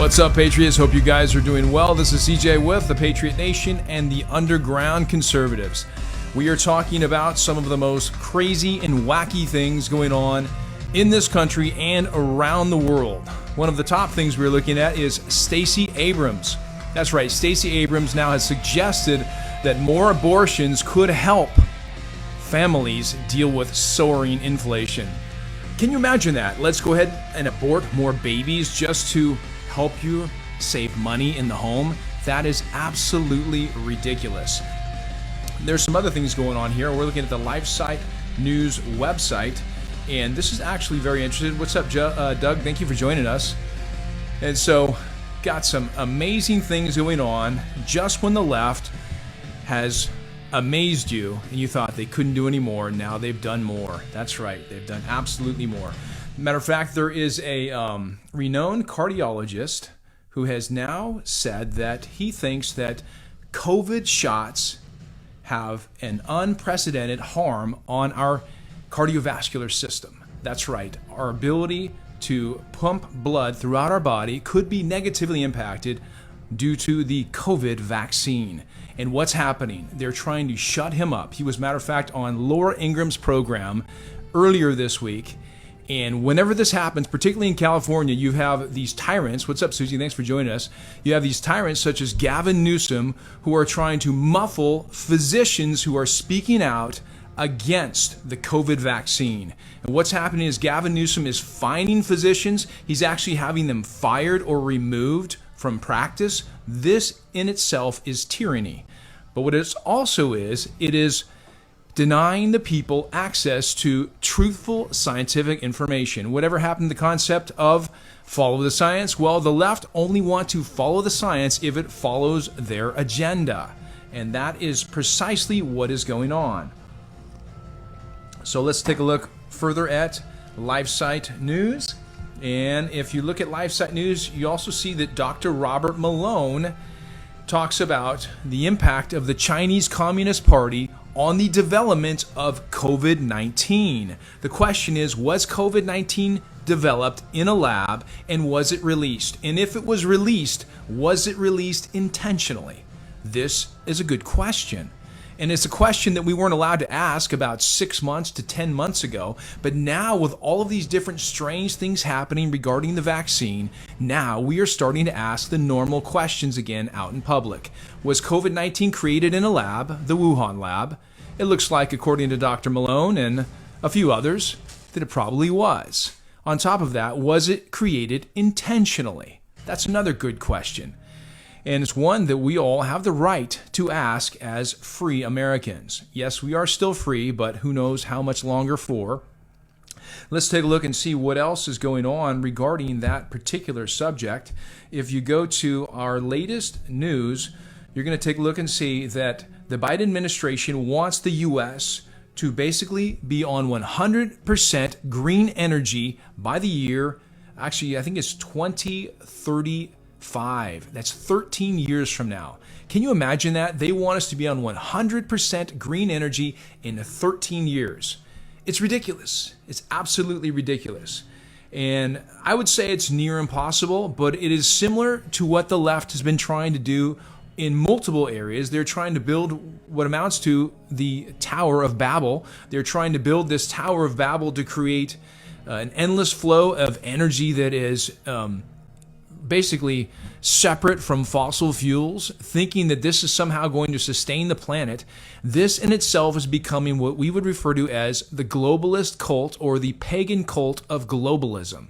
What's up, Patriots? Hope you guys are doing well. This is CJ with the Patriot Nation and the Underground Conservatives. We are talking about some of the most crazy and wacky things going on in this country and around the world. One of the top things we're looking at is Stacey Abrams. That's right, Stacey Abrams now has suggested that more abortions could help families deal with soaring inflation. Can you imagine that? Let's go ahead and abort more babies just to help you save money in the home. That is absolutely ridiculous. There's some other things going on here. We're looking at the LifeSite News website, and this is actually very interesting. What's up, Doug? Thank you for joining us. And so, got some amazing things going on just when the left has amazed you and you thought they couldn't do any more. Now they've done more. That's right. They've done absolutely more. Matter of fact, there is a renowned cardiologist who has now said that he thinks that COVID shots have an unprecedented harm on our cardiovascular system. That's right. Our ability to pump blood throughout our body could be negatively impacted due to the COVID vaccine. And what's happening? They're trying to shut him up. He was, matter of fact, on Laura Ingram's program earlier this week. And whenever this happens, particularly in California, you have these tyrants. What's up, Susie? Thanks for joining us. You have these tyrants such as Gavin Newsom who are trying to muffle physicians who are speaking out against the COVID vaccine. And what's happening is Gavin Newsom is fining physicians. He's actually having them fired or removed from practice. This in itself is tyranny. But what it also is, it is denying the people access to truthful scientific information. Whatever happened to the concept of follow the science? Well, the left only want to follow the science if it follows their agenda. And that is precisely what is going on. So let's take a look further at LifeSite News. And if you look at LifeSite News, you also see that Dr. Robert Malone talks about the impact of the Chinese Communist Party on the development of COVID-19. The question is, was COVID-19 developed in a lab and was it released? And if it was released intentionally? This is a good question. And it's a question that we weren't allowed to ask about 6 months to 10 months ago. But now with all of these different strange things happening regarding the vaccine, now we are starting to ask the normal questions again out in public. Was COVID-19 created in a lab, the Wuhan lab? It looks like, according to Dr. Malone and a few others, that it probably was. On top of that, was it created intentionally? That's another good question. And it's one that we all have the right to ask as free Americans. Yes, we are still free, but who knows how much longer for. Let's take a look and see what else is going on regarding that particular subject. If you go to our latest news, you're going to take a look and see that the Biden administration wants the U.S. to basically be on 100% green energy by the year, actually, I think it's 2030. That's 13 years from now. Can you imagine that? They want us to be on 100% green energy in 13 years. It's ridiculous. It's absolutely ridiculous. And I would say it's near impossible, but it is similar to what the left has been trying to do in multiple areas. They're trying to build what amounts to the Tower of Babel. They're trying to build this Tower of Babel to create an endless flow of energy that is basically separate from fossil fuels, thinking that this is somehow going to sustain the planet. This in itself is becoming what we would refer to as the globalist cult or the pagan cult of globalism.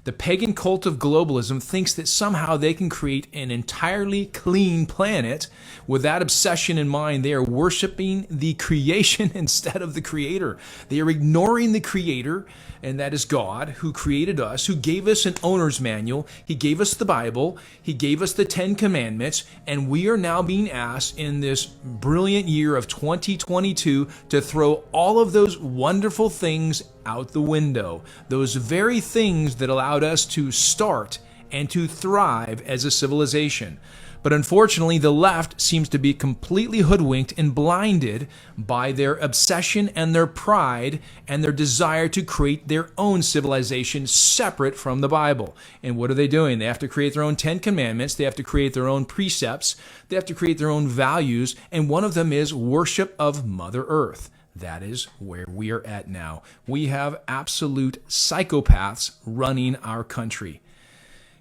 The pagan cult of globalism thinks that somehow they can create an entirely clean planet. With that obsession in mind, they are worshiping the creation instead of the creator. They are ignoring the creator, and that is God, who created us, who gave us an owner's manual. He gave us the Bible. He gave us the 10 Commandments, and we are now being asked in this brilliant year of 2022 to throw all of those wonderful things out the window. Those very things that allowed us to start and to thrive as a civilization. But unfortunately, the left seems to be completely hoodwinked and blinded by their obsession and their pride and their desire to create their own civilization separate from the Bible. And what are they doing? They have to create their own 10 commandments. They have to create their own precepts. They have to create their own values. And one of them is worship of Mother Earth. That is where we are at now. We have absolute psychopaths running our country.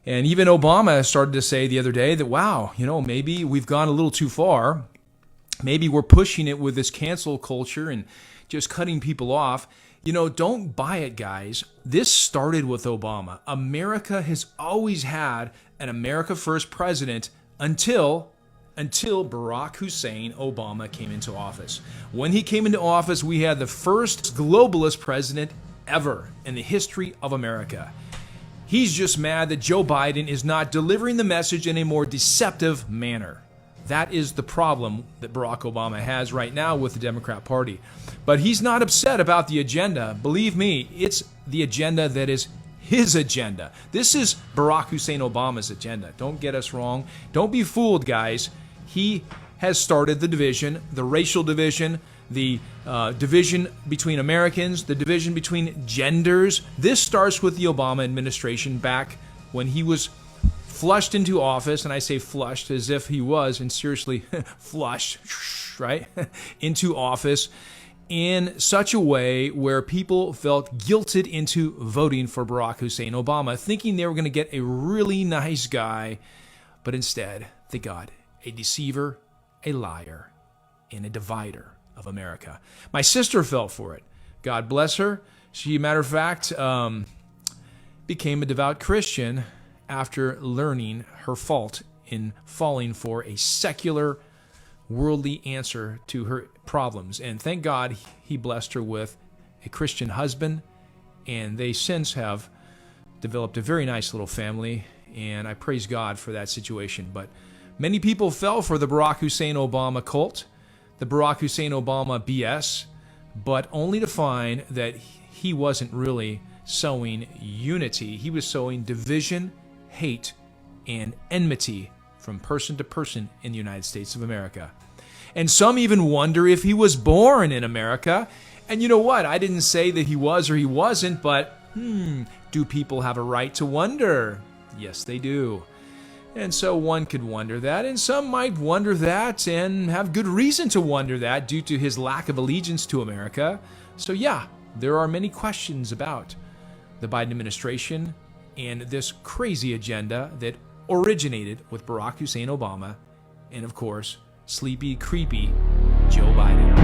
And even Obama started to say the other day that, wow, maybe we've gone a little too far. Maybe we're pushing it with this cancel culture and just cutting people off. Don't buy it, guys. This started with Obama. America has always had an America First president until Barack Hussein Obama came into office. When he came into office, we had the first globalist president ever in the history of America. He's just mad that Joe Biden is not delivering the message in a more deceptive manner. That is the problem that Barack Obama has right now with the Democrat Party. But he's not upset about the agenda. Believe me, it's the agenda that is his agenda. This is Barack Hussein Obama's agenda. Don't get us wrong. Don't be fooled, guys. He has started the division, the racial division, the division between Americans, the division between genders. This starts with the Obama administration back when he was flushed into office, and I say flushed as if he was, and seriously, flushed, right, into office in such a way where people felt guilted into voting for Barack Hussein Obama, thinking they were going to get a really nice guy, but instead they got a deceiver, a liar, and a divider of America. My sister fell for it. God bless her. She, matter of fact, became a devout Christian after learning her fault in falling for a secular, worldly answer to her problems. And thank God he blessed her with a Christian husband, and they since have developed a very nice little family, and I praise God for that situation. But many people fell for the Barack Hussein Obama cult, the Barack Hussein Obama BS, but only to find that he wasn't really sowing unity. He was sowing division, hate, and enmity from person to person in the United States of America. And some even wonder if he was born in America. And you know what? I didn't say that he was or he wasn't, but do people have a right to wonder? Yes, they do. And so one could wonder that, and some might wonder that and have good reason to wonder that due to his lack of allegiance to America. So yeah, there are many questions about the Biden administration and this crazy agenda that originated with Barack Hussein Obama and, of course, sleepy, creepy Joe Biden.